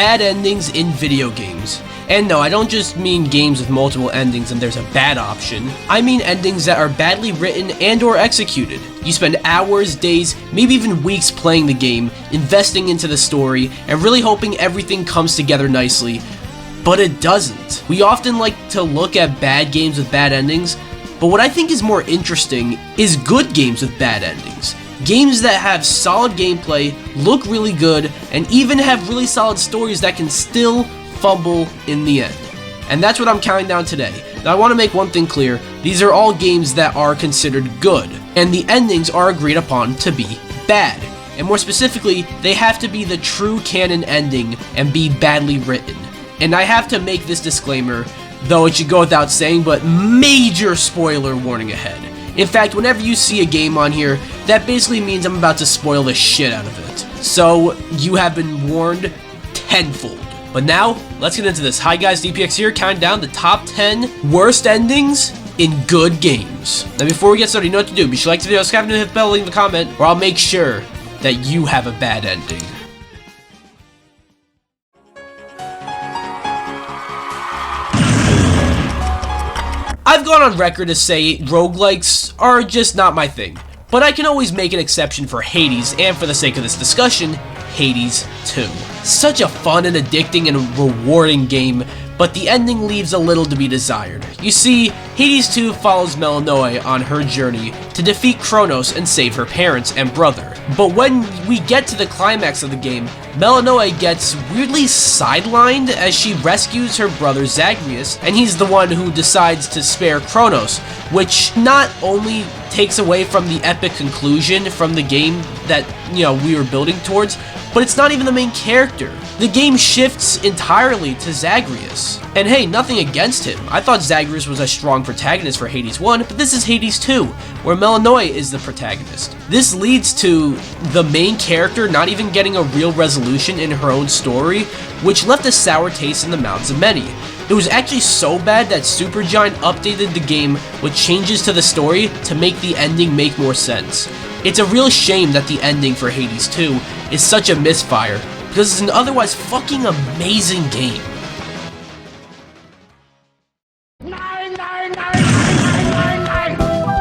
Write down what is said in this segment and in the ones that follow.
bad endings in video games. And no, I don't just mean games with multiple endings and there's a bad option. I mean endings that are badly written and or executed. You spend hours, days, maybe even weeks playing the game, investing into the story, and really hoping everything comes together nicely, but it doesn't. We often like to look at bad games with bad endings, but what I think is more interesting is good games with bad endings. Games that have solid gameplay, look really good, and even have really solid stories that can still fumble in the end. And that's what I'm counting down today. Now I want to make one thing clear, these are all games that are considered good, and the endings are agreed upon to be bad. And more specifically, they have to be the true canon ending and be badly written. And I have to make this disclaimer, though it should go without saying, but major spoiler warning ahead. In fact, whenever you see a game on here, that basically means I'm about to spoil the shit out of it. So, you have been warned tenfold. But now, let's get into this. Hi guys, DPX here, counting down the top 10 worst endings in good games. Now before we get started, you know what to do. Be sure to like the video, subscribe, and hit the bell, leave a comment, or I'll make sure that you have a bad ending. I've gone on record to say roguelikes are just not my thing, but I can always make an exception for Hades, and for the sake of this discussion, Hades 2. Such a fun and addicting and rewarding game, but the ending leaves a little to be desired. You see, Hades 2 follows Melinoe on her journey to defeat Kronos and save her parents and brother. But when we get to the climax of the game, Melinoe gets weirdly sidelined as she rescues her brother Zagreus, and he's the one who decides to spare Kronos, which not only takes away from the epic conclusion from the game that, we were building towards, but it's not even the main character. The game shifts entirely to Zagreus. And hey, nothing against him. I thought Zagreus was a strong protagonist for Hades 1, but this is Hades 2, where Melinoe is the protagonist. This leads to the main character not even getting a real resolution in her own story, which left a sour taste in the mouths of many. It was actually so bad that Supergiant updated the game with changes to the story to make the ending make more sense. It's a real shame that the ending for Hades 2 is such a misfire, because it's an otherwise fucking amazing game.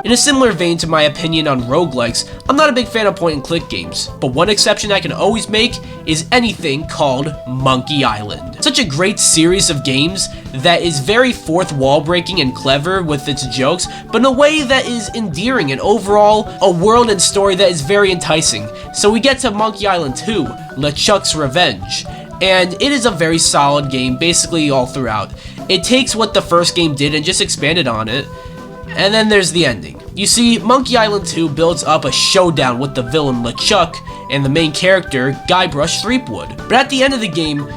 In a similar vein to my opinion on roguelikes, I'm not a big fan of point-and-click games, but one exception I can always make is anything called Monkey Island. Such a great series of games that is very fourth wall breaking and clever with its jokes, but in a way that is endearing and overall a world and story that is very enticing. So we get to Monkey Island 2, LeChuck's Revenge, and it is a very solid game basically all throughout. It takes what the first game did and just expanded on it. And then there's the ending. You see, Monkey Island 2 builds up a showdown with the villain LeChuck and the main character, Guybrush Threepwood. But at the end of the game,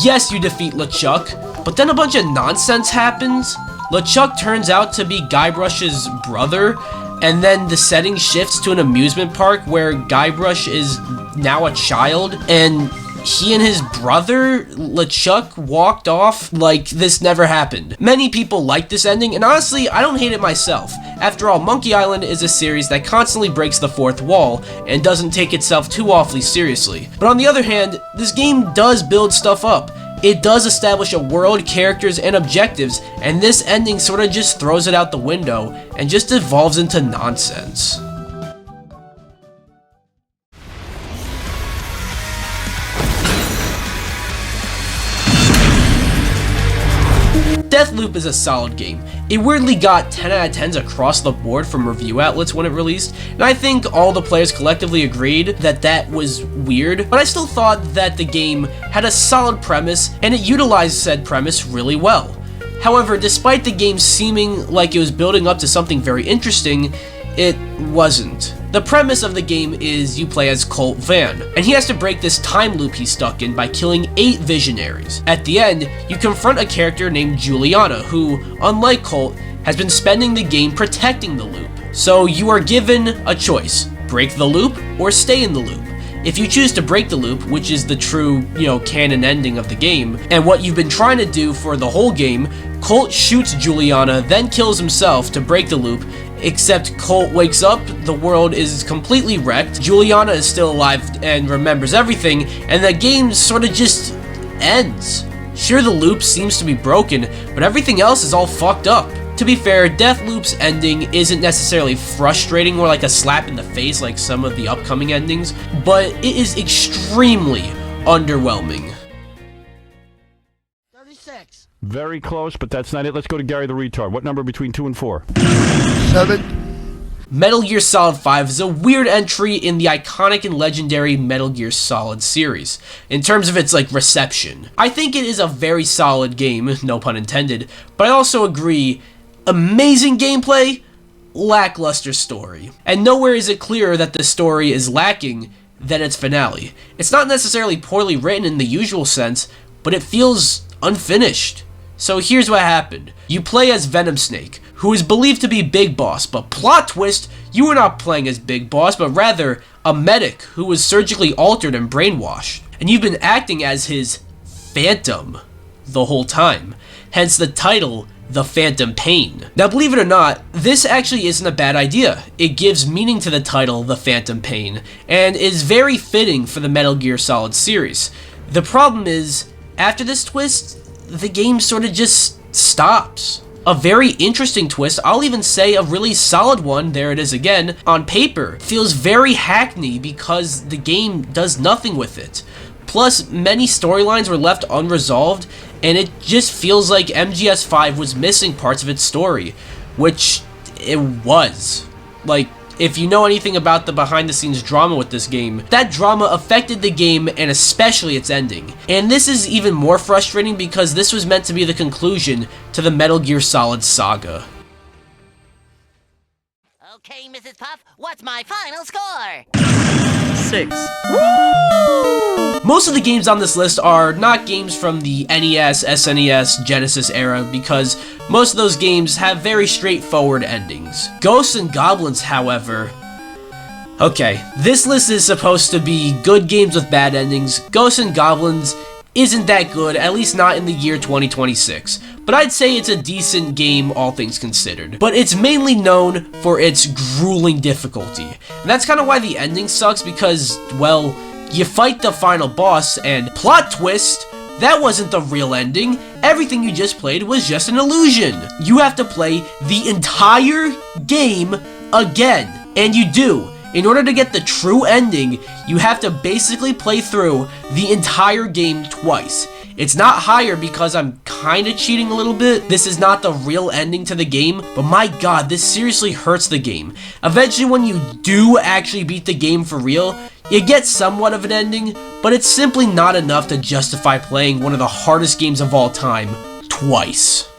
yes, you defeat LeChuck, but then a bunch of nonsense happens. LeChuck turns out to be Guybrush's brother, and then the setting shifts to an amusement park where Guybrush is now a child, and he and his brother, LeChuck, walked off like this never happened. Many people like this ending, and honestly, I don't hate it myself. After all, Monkey Island is a series that constantly breaks the fourth wall and doesn't take itself too awfully seriously. But on the other hand, this game does build stuff up. It does establish a world, characters, and objectives, and this ending sort of just throws it out the window and just evolves into nonsense. Deathloop is a solid game. It weirdly got 10 out of 10s across the board from review outlets when it released, and I think all the players collectively agreed that that was weird, but I still thought that the game had a solid premise, and it utilized said premise really well. However, despite the game seeming like it was building up to something very interesting, it wasn't. The premise of the game is you play as Colt Van, and he has to break this time loop he's stuck in by killing 8 visionaries. At the end, you confront a character named Juliana, who, unlike Colt, has been spending the game protecting the loop. So you are given a choice: break the loop or stay in the loop. If you choose to break the loop, which is the true, canon ending of the game, and what you've been trying to do for the whole game, Colt shoots Juliana, then kills himself to break the loop, except Colt wakes up, the world is completely wrecked, Juliana is still alive and remembers everything, and the game sort of just ends. Sure, the loop seems to be broken, but everything else is all fucked up. To be fair, Deathloop's ending isn't necessarily frustrating or like a slap in the face like some of the upcoming endings, but it is extremely underwhelming. 36. Very close, but that's not it. Let's go to Gary the Retard. What number between 2 and 4? 7. Metal Gear Solid 5 is a weird entry in the iconic and legendary Metal Gear Solid series, in terms of its, reception. I think it is a very solid game, no pun intended, but I also agree, amazing gameplay, lackluster story. And nowhere is it clearer that the story is lacking than its finale. It's not necessarily poorly written in the usual sense, but it feels unfinished. So here's what happened. You play as Venom Snake, who is believed to be Big Boss, but plot twist, you were not playing as Big Boss, but rather a medic who was surgically altered and brainwashed. And you've been acting as his Phantom the whole time, hence the title, The Phantom Pain. Now believe it or not, this actually isn't a bad idea. It gives meaning to the title, The Phantom Pain, and is very fitting for the Metal Gear Solid series. The problem is, after this twist, the game sort of just stops. A very interesting twist, I'll even say a really solid one, there it is again, on paper, feels very hackney because the game does nothing with it. Plus, many storylines were left unresolved, and it just feels like MGS5 was missing parts of its story, which it was. If you know anything about the behind-the-scenes drama with this game, that drama affected the game and especially its ending. And this is even more frustrating because this was meant to be the conclusion to the Metal Gear Solid saga. Okay, Mrs. Puff, what's my final score? 6. Most of the games on this list are not games from the NES, SNES, Genesis era because most of those games have very straightforward endings. Ghosts and Goblins, however... Okay, this list is supposed to be good games with bad endings. Ghosts and Goblins isn't that good, at least not in the year 2026. But I'd say it's a decent game, all things considered. But it's mainly known for its grueling difficulty. And that's kind of why the ending sucks because, well, you fight the final boss and plot twist, that wasn't the real ending. Everything you just played was just an illusion. You have to play the entire game again. And you do. In order to get the true ending, you have to basically play through the entire game twice. It's not higher because I'm kinda cheating a little bit. This is not the real ending to the game, but my god, this seriously hurts the game. Eventually, when you do actually beat the game for real, you get somewhat of an ending, but it's simply not enough to justify playing one of the hardest games of all time twice.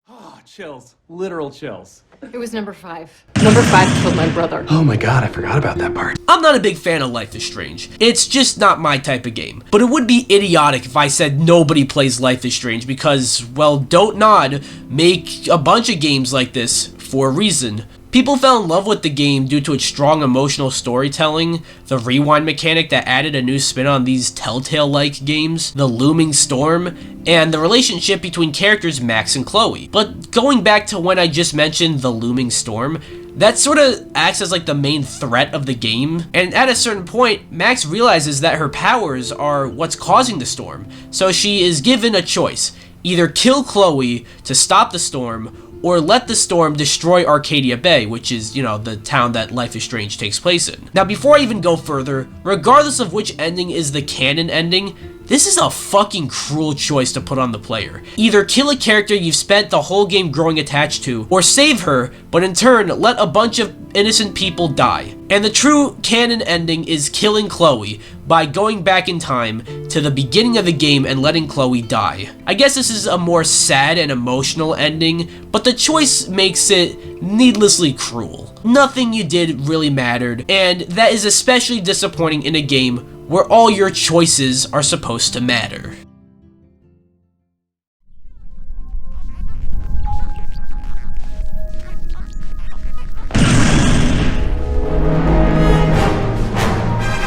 Oh, chills. Literal chills. It was number 5. Number 5 killed my brother. Oh my god, I forgot about that part. I'm not a big fan of Life is Strange. It's just not my type of game. But it would be idiotic if I said nobody plays Life is Strange because, well, Don't Nod make a bunch of games like this for a reason. People fell in love with the game due to its strong emotional storytelling, the rewind mechanic that added a new spin on these Telltale-like games, the looming storm, and the relationship between characters Max and Chloe. But going back to when I just mentioned the looming storm, that sort of acts as like the main threat of the game, and at a certain point, Max realizes that her powers are what's causing the storm, so she is given a choice. Either kill Chloe to stop the storm, or let the storm destroy Arcadia Bay, which is, the town that Life is Strange takes place in. Now, before I even go further, regardless of which ending is the canon ending, this is a fucking cruel choice to put on the player. Either kill a character you've spent the whole game growing attached to, or save her, but in turn, let a bunch of innocent people die. And the true canon ending is killing Chloe by going back in time to the beginning of the game and letting Chloe die. I guess this is a more sad and emotional ending, but the choice makes it needlessly cruel. Nothing you did really mattered, and that is especially disappointing in a game where all your choices are supposed to matter.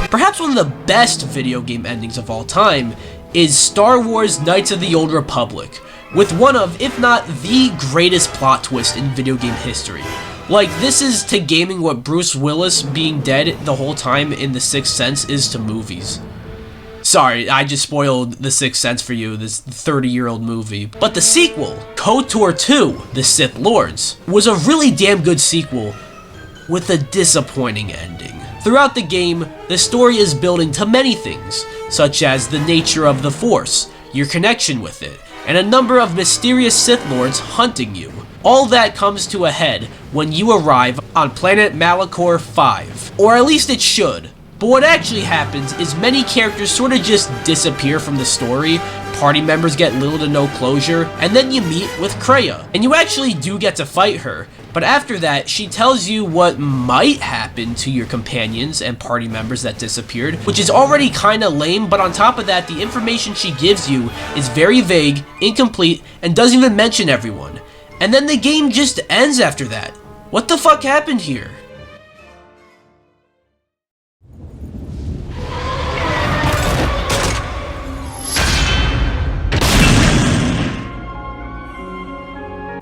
Perhaps one of the best video game endings of all time is Star Wars Knights of the Old Republic, with one of, if not the greatest plot twist in video game history. This is to gaming what Bruce Willis being dead the whole time in The Sixth Sense is to movies. Sorry, I just spoiled The Sixth Sense for you, this 30-year-old movie. But the sequel, KOTOR 2, The Sith Lords, was a really damn good sequel with a disappointing ending. Throughout the game, the story is building to many things, such as the nature of the Force, your connection with it, and a number of mysterious Sith Lords hunting you. All that comes to a head when you arrive on planet Malachor 5, or at least it should. But what actually happens is many characters sort of just disappear from the story, party members get little to no closure, and then you meet with Kreia. And you actually do get to fight her, but after that, she tells you what might happen to your companions and party members that disappeared, which is already kinda lame, but on top of that, the information she gives you is very vague, incomplete, and doesn't even mention everyone. And then the game just ends after that. What the fuck happened here?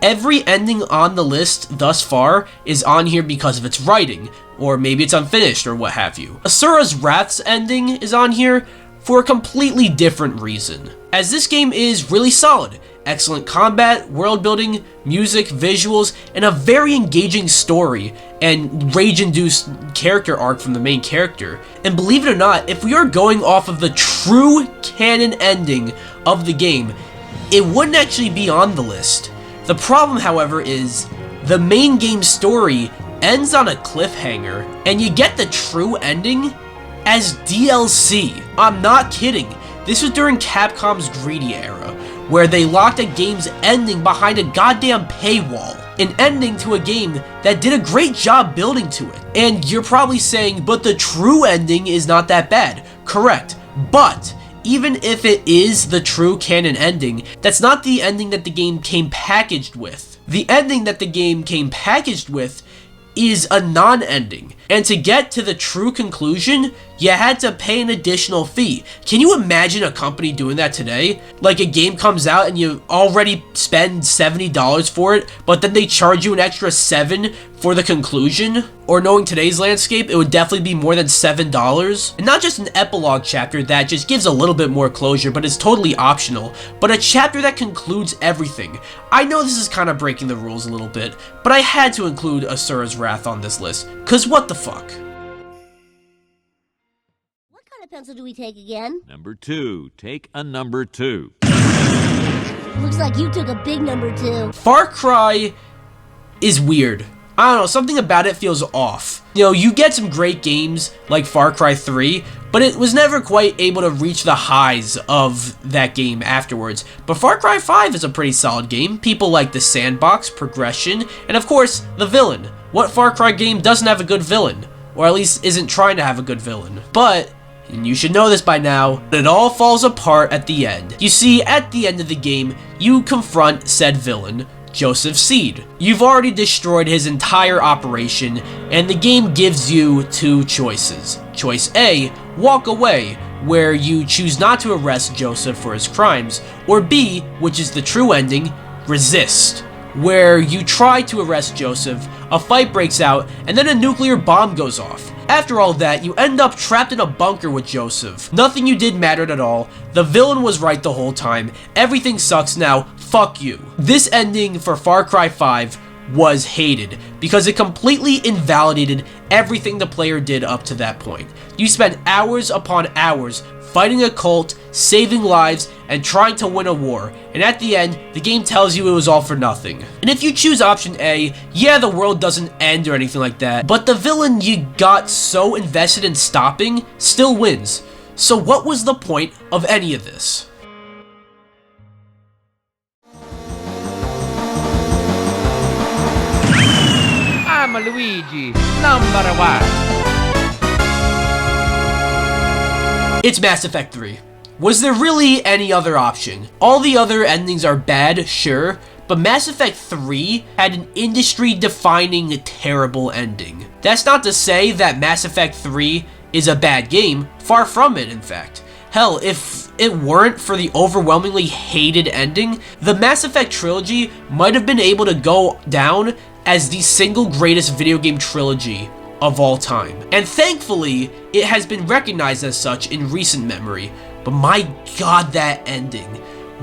Every ending on the list thus far is on here because of its writing, or maybe it's unfinished or what have you. Asura's Wrath's ending is on here for a completely different reason, as this game is really solid. Excellent combat, world building, music, visuals, and a very engaging story and rage-induced character arc from the main character. And believe it or not, if we are going off of the true canon ending of the game, it wouldn't actually be on the list. The problem, however, is the main game story ends on a cliffhanger, and you get the true ending as DLC. I'm not kidding. This was during Capcom's greedy era, where they locked a game's ending behind a goddamn paywall. An ending to a game that did a great job building to it. And you're probably saying, but the true ending is not that bad. Correct. But even if it is the true canon ending, that's not the ending that the game came packaged with. The ending that the game came packaged with is a non-ending. And to get to the true conclusion, you had to pay an additional fee. Can you imagine a company doing that today? Like a game comes out and you already spend $70 for it, but then they charge you an extra $7 for the conclusion? Or knowing today's landscape, it would definitely be more than $7. And not just an epilogue chapter that just gives a little bit more closure, but is totally optional, but a chapter that concludes everything. I know this is kind of breaking the rules a little bit, but I had to include Asura's Wrath on this list, cause what the fuck? What kind of pencil do we take again? Number 2. Take a number 2. Looks like you took a big number 2. Far Cry is weird. I don't know, something about it feels off. You know, you get some great games like Far Cry 3, but it was never quite able to reach the highs of that game afterwards. But Far Cry 5 is a pretty solid game. People like the sandbox, progression, and of course, the villain. What Far Cry game doesn't have a good villain? Or at least isn't trying to have a good villain. But, and you should know this by now, it all falls apart at the end. You see, at the end of the game, you confront said villain, Joseph Seed. You've already destroyed his entire operation, and the game gives you two choices. Choice A, walk away, where you choose not to arrest Joseph for his crimes, or B, which is the true ending, resist, where you try to arrest Joseph, a fight breaks out, and then a nuclear bomb goes off. After all that, you end up trapped in a bunker with Joseph. Nothing you did mattered at all. The villain was right the whole time. Everything sucks now. Fuck you. This ending for Far Cry 5 was hated because it completely invalidated everything the player did up to that point. You spent hours upon hours fighting a cult, saving lives, and trying to win a war, and at the end, the game tells you it was all for nothing. And if you choose option A, yeah, the world doesn't end or anything like that, but the villain you got so invested in stopping still wins. So what was the point of any of this? I'm Luigi, number 1. It's Mass Effect 3. Was there really any other option? All the other endings are bad, sure, but Mass Effect 3 had an industry-defining terrible ending. That's not to say that Mass Effect 3 is a bad game, far from it in fact. Hell, if it weren't for the overwhelmingly hated ending, the Mass Effect trilogy might have been able to go down as the single greatest video game trilogy of all time. And thankfully, it has been recognized as such in recent memory, but my god, that ending.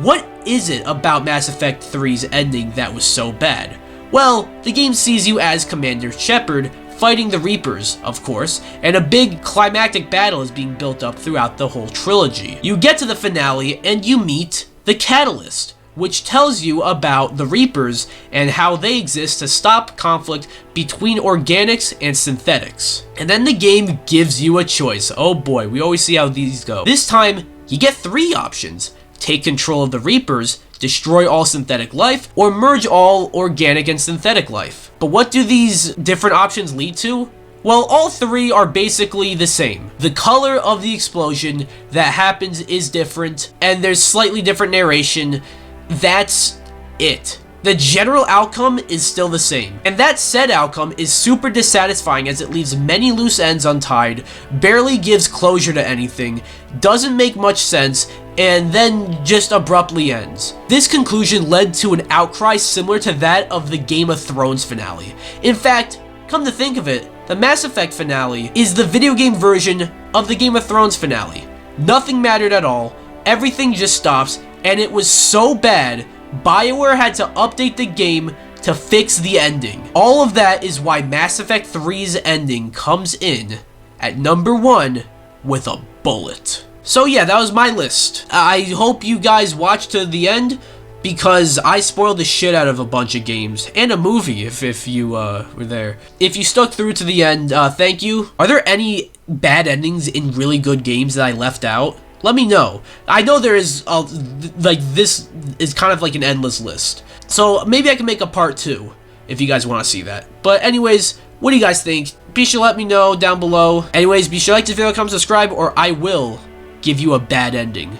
What is it about Mass Effect 3's ending that was so bad? Well, the game sees you as Commander Shepard, fighting the Reapers, of course, and a big climactic battle is being built up throughout the whole trilogy. You get to the finale and you meet the Catalyst, which tells you about the Reapers and how they exist to stop conflict between organics and synthetics. And then the game gives you a choice. Oh boy, we always see how these go. This time, you get 3 options. Take control of the Reapers, destroy all synthetic life, or merge all organic and synthetic life. But what do these different options lead to? Well, all 3 are basically the same. The color of the explosion that happens is different, and there's slightly different narration. That's it. The general outcome is still the same. And that said outcome is super dissatisfying as it leaves many loose ends untied, barely gives closure to anything, doesn't make much sense, and then just abruptly ends. This conclusion led to an outcry similar to that of the Game of Thrones finale. In fact, come to think of it, the Mass Effect finale is the video game version of the Game of Thrones finale. Nothing mattered at all, everything just stops, and it was so bad, BioWare had to update the game to fix the ending. All of that is why Mass Effect 3's ending comes in at number 1 with a bullet. So yeah, that was my list. I hope you guys watched to the end, because I spoiled the shit out of a bunch of games, and a movie if you were there. If you stuck through to the end, thank you. Are there any bad endings in really good games that I left out? Let me know. I know there is, like, this is kind of like an endless list. So maybe I can make a part 2 if you guys want to see that. But anyways, what do you guys think? Be sure to let me know down below. Anyways, be sure to like this video, comment, subscribe, or I will give you a bad ending.